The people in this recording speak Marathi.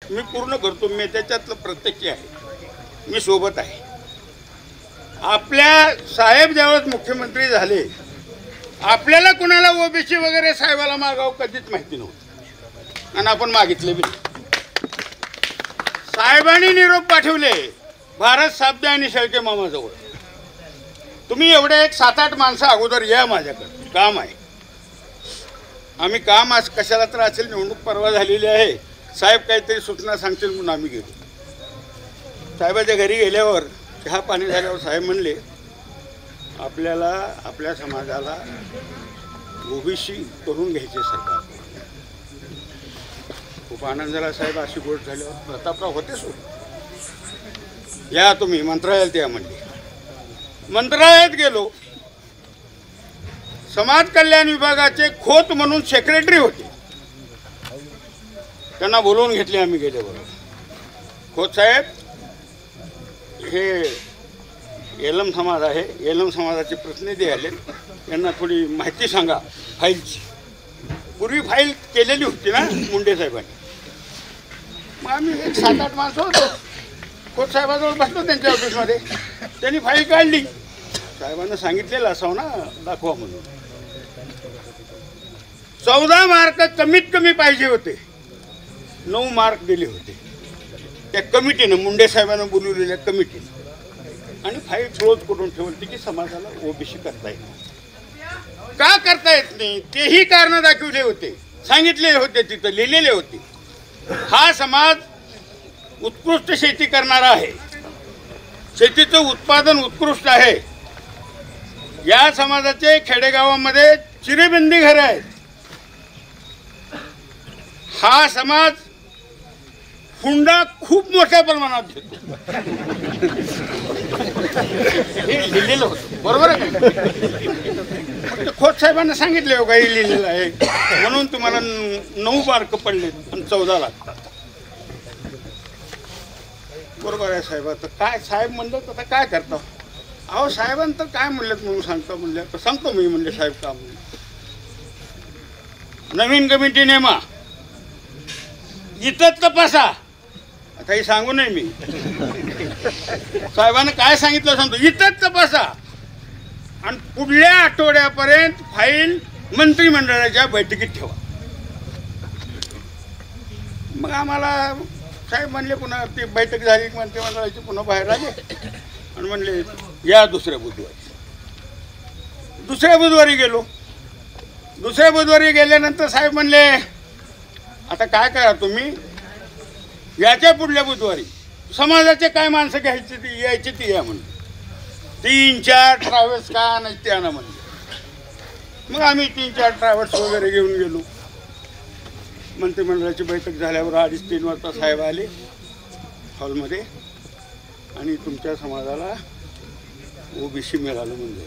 मी पूर्ण करतो, मी त्याच्यातलं प्रत्यक्ष आहे, मी सोबत आहे. आपल्या साहेब ज्यावेळेस मुख्यमंत्री झाले, आपल्याला कुणाला ओबीसी वगैरे साहेबाला मागावं कधीच माहिती नव्हतं आणि आपण मागितले बी. साहेबांनी निरोप पाठवले भारत साबदे आणि शेळके मामाजवळ, तुम्ही एवढे एक 7-8 माणसं अगोदर या माझ्याकडे, काम आहे. आम्ही काम आज कशाला तर असेल, निवडणूक परवा झालेली आहे, साहेब काहीतरी सूचना सांगतील म्हणून आम्ही गेलो. साहेबाच्या घरी गेल्यावर चहा पाणी झाल्यावर साहेब म्हणले, आपल्याला आपल्या समाजाला ओबीसी करून घ्यायचे सरकार. खूप आनंद झाला साहेब. अशी गोष्ट झाल्यावर प्रतापराव होते सोड, या तुम्ही मंत्रालयात या म्हणले. मंत्रालयात गेलो. समाज कल्याण विभागाचे खोत म्हणून सेक्रेटरी होते, त्यांना बोलवून घेतले आम्ही गेल्याबरोबर. खोत साहेब, हे एलम समाज आहे, एलम समाजाचे प्रतिनिधी आले, यांना थोडी माहिती सांगा फाईलची. पूर्वी फाईल केलेली होती ना मुंडे साहेबांनी. मग आम्ही एक 7-8 माणसं होतो, खोत साहेबाजवळ बसलो त्यांच्या ऑफिसमध्ये. त्यांनी फाईल काढली, साहेबांना सांगितलेलं असावं ना दाखवा म्हणून. 14 मार्क कमीत कमी पाहिजे होते, 9 मार्क दिले होते त्या कमिटीनं, मुंडे साहेबांना बोलवलेल्या कमिटीनं. आणि फाईल क्लोज करून ठेवली की समाजाला ओबीसी करता येत नाही. का करता येत नाही तेही कारण दाखवले होते, सांगितले होते, तिथं लिहिलेले होते. हा समाज उत्कृष्ट शेती करणारा आहे, शेतीचं उत्पादन उत्कृष्ट आहे. या समाजाचे खेडेगावामध्ये चिरेबंदी घरं आहेत. हा समाज हुंडा खूप मोठ्या प्रमाणात देतो. हे लिहिलेलं होतं, बरोबर आहे का? फक्त खोत साहेबांना सांगितले हो काही लिहिलेलं आहे म्हणून तुम्हाला 9 मार्क पडले पण 14 लागतात. बरोबर आहे साहेब. आता काय साहेब म्हणलं तर आता काय करता? अहो साहेबांतर काय म्हणलेत म्हणून सांगतो म्हणले तर सांगतो मी, म्हणले साहेब का म्हणले. नवीन कमिटी नेमा, इथंच तपासा. आता हे सांगू नये मी, साहेबांना काय सांगितलं सांगतो, इथंच तपासा आणि पुढल्या आठवड्यापर्यंत फाईल मंत्रिमंडळाच्या बैठकीत ठेवा. मग आम्हाला साहेब म्हणले, पुन्हा ती बैठक झाली मंत्रिमंडळाची, पुन्हा बाहेर आले आणि म्हणले या दुसऱ्या बुधवारी गेलो. दुसऱ्या बुधवारी गेल्यानंतर साहेब म्हणले, आता काय करा तुम्ही, याच्या पुढल्या बुधवारी समाजाचे काय माणसं घ्यायची ती यायची ती या म्हणले. 3-4 ट्रॅव्हल्स का नाही ते आणा म्हणले. मग आम्ही 3-4 ट्रॅव्हल्स वगैरे घेऊन गेलो. मंत्रिमंडळाची बैठक झाल्यावर 2:30-3 वाजता साहेब आले हॉलमध्ये आणि तुमच्या समाजाला ओबीसी मिळालं म्हणजे